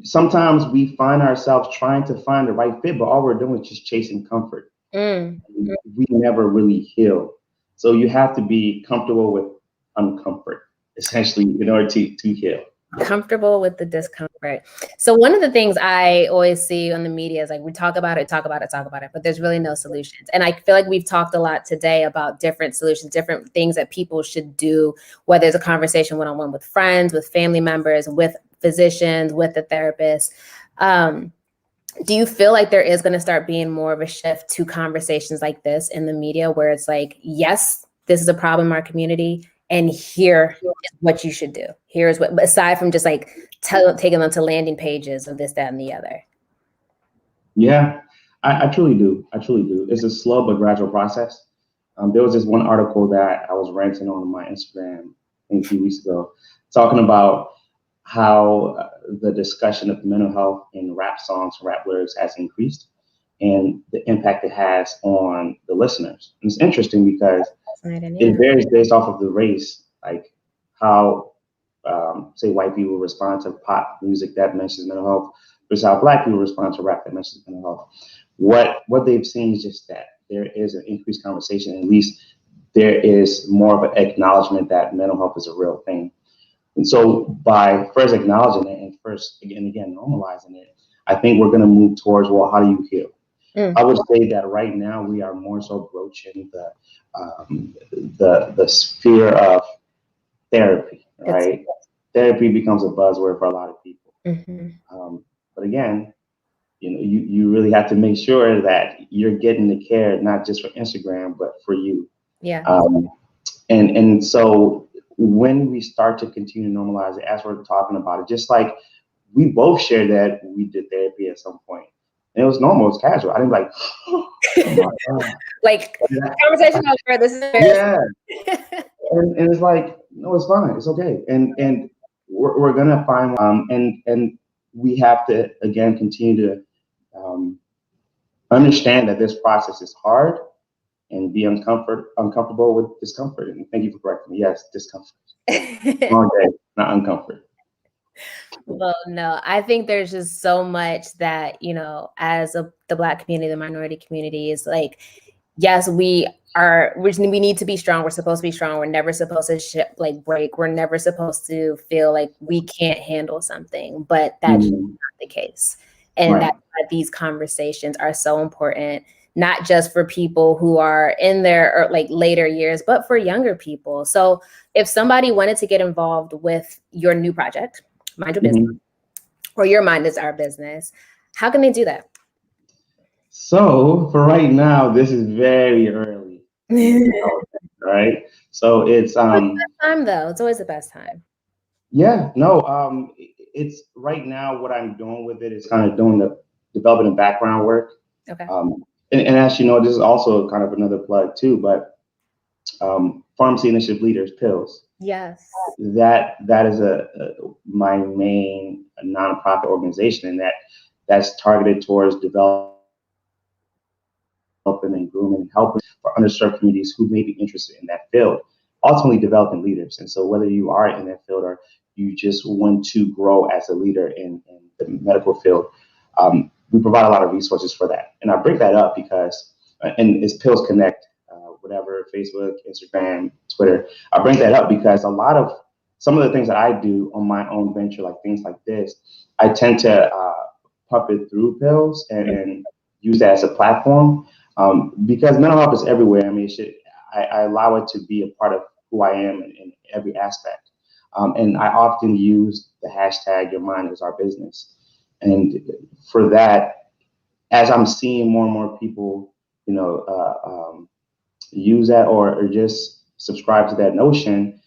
sometimes we find ourselves trying to find the right fit, but all we're doing is just chasing comfort. We never really heal. So you have to be comfortable with uncomfort, essentially, in order to heal. Comfortable with the discomfort. So one of the things I always see on the media is like, we talk about it, but there's really no solutions. And I feel like we've talked a lot today about different solutions, different things that people should do, whether it's a conversation one-on-one with friends, with family members, with physicians, with a therapist. Do you feel like there is going to start being more of a shift to conversations like this in the media, where it's like, yes, this is a problem in our community, and here is what you should do. Here's what, aside from just like taking them to landing pages of this, that, and the other. Yeah, I truly do. It's a slow but gradual process. There was this one article that I was ranting on my Instagram a few weeks ago, talking about how the discussion of mental health in rap songs, rap lyrics has increased, and the impact it has on the listeners. And it's interesting because it varies based off of the race, like how, say, white people respond to pop music that mentions mental health versus how Black people respond to rap that mentions mental health. What they've seen is just that there is an increased conversation. At least there is more of an acknowledgement that mental health is a real thing. And so by first acknowledging it and first, again, normalizing it, I think we're going to move towards, well, how do you heal? I would say that right now we are more so broaching the sphere of therapy, right? Therapy becomes a buzzword for a lot of people. But again, you really have to make sure that you're getting the care, not just for Instagram, but for you. Yeah. And so when we start to continue to normalize it, as we're talking about it, just like we both shared that we did therapy at some point. And it was normal, it was casual. I didn't be like, oh my God. Like, conversation over, this is embarrassing. Yeah. and it's like, no, it's fine, it's okay. And we're gonna find and we have to again continue to understand that this process is hard and be uncomfortable with discomfort. And thank you for correcting me. Yes, discomfort. Long day, not uncomfort. Well, no, I think there's just so much that, as the Black community, the minority community is like, yes, we need to be strong. We're supposed to be strong. We're never supposed to break. We're never supposed to feel like we can't handle something, but that's not the case. And that's why these conversations are so important, not just for people who are in their later years, but for younger people. So if somebody wanted to get involved with your new project, Mind Your Business, or Your Mind Is Our Business, how can they do that? So for right now, this is very early, right? So it's the best time though. It's always the best time. Yeah, no, it's right now what I'm doing with it is kind of doing the development and background work. Okay. And as you know, this is also kind of another plug too, but Pharmacy Initiative Leaders, Pills. Yes. That is my main nonprofit organization, and that's targeted towards developing and grooming and helping for underserved communities who may be interested in that field, ultimately developing leaders. And so whether you are in that field or you just want to grow as a leader in the medical field, we provide a lot of resources for that. And I bring that up because, and it's Pills Connect, whatever, Facebook, Instagram, Twitter. I bring that up because some of the things that I do on my own venture, like things like this, I tend to pump it through Pills and use that as a platform. Because mental health is everywhere. I mean, I allow it to be a part of who I am in every aspect. And I often use the hashtag Your Mind Is Our Business. And for that, as I'm seeing more and more people, use that or just subscribe to that notion,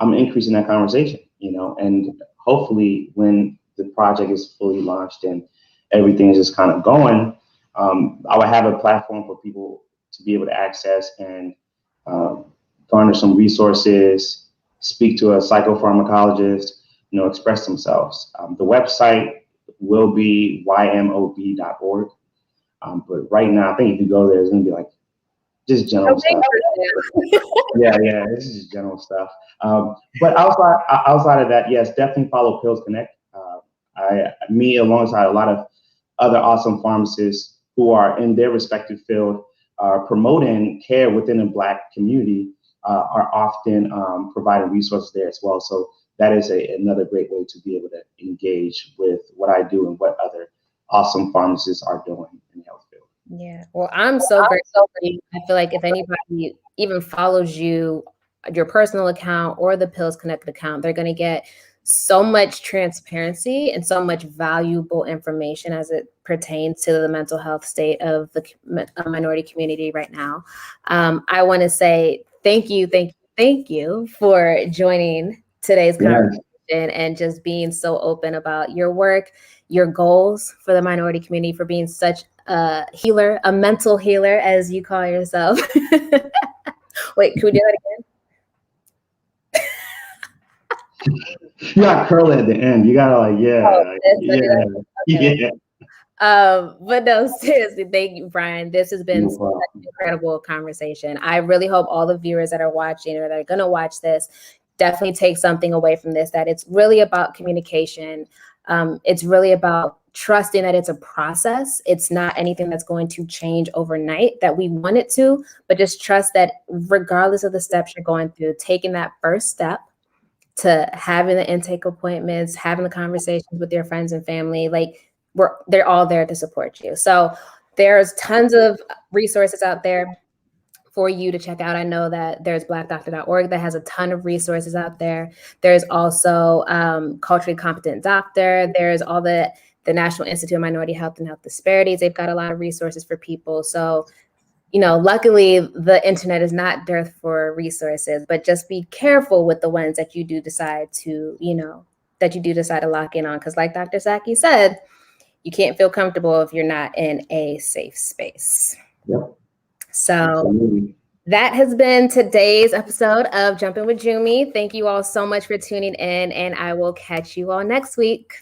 I'm increasing that conversation, and hopefully when the project is fully launched and everything is just kind of going, I would have a platform for people to be able to access and garner some resources, speak to a psychopharmacologist, express themselves. The website will be ymob.org. But right now, I think if you go there, it's going to be like just general stuff. Yeah, this is just general stuff. But outside of that, yes, definitely follow Pills Connect. Me alongside a lot of other awesome pharmacists who are in their respective field promoting care within the Black community are often providing resources there as well. So that is another great way to be able to engage with what I do and what other awesome pharmacists are doing in the health field. Yeah, well, I'm so grateful for you. I feel like if anybody even follows you, your personal account or the Pills Connect account, they're going to get so much transparency and so much valuable information as it pertains to the mental health state of the minority community right now. I want to say thank you for joining today's conversation and just being so open about your work, your goals for the minority community, for being such a healer, a mental healer, as you call yourself. Wait, can we do that again? You got curl at the end. You gotta like, Oh, yeah, this, let me yeah, okay. yeah. But no, seriously, thank you, Brian. This has been No such problem. an incredible conversation. I really hope all the viewers that are watching or that are going to watch this definitely take something away from this, that it's really about communication. It's really about trusting that it's a process. It's not anything that's going to change overnight that we want it to, but just trust that regardless of the steps you're going through, taking that first step to having the intake appointments, having the conversations with your friends and family, like they're all there to support you. So there's tons of resources out there for you to check out. I know that there's blackdoctor.org that has a ton of resources out there. There's also Culturally Competent Doctor. There's all the National Institute of Minority Health and Health Disparities. They've got a lot of resources for people. So luckily the internet is not dearth for resources, but just be careful with the ones that you do decide to, lock in on. Because like Dr. Saki said, you can't feel comfortable if you're not in a safe space. Yep. So Absolutely. that has been today's episode of Jump In With Jumi. Thank you all so much for tuning in, and I will catch you all next week.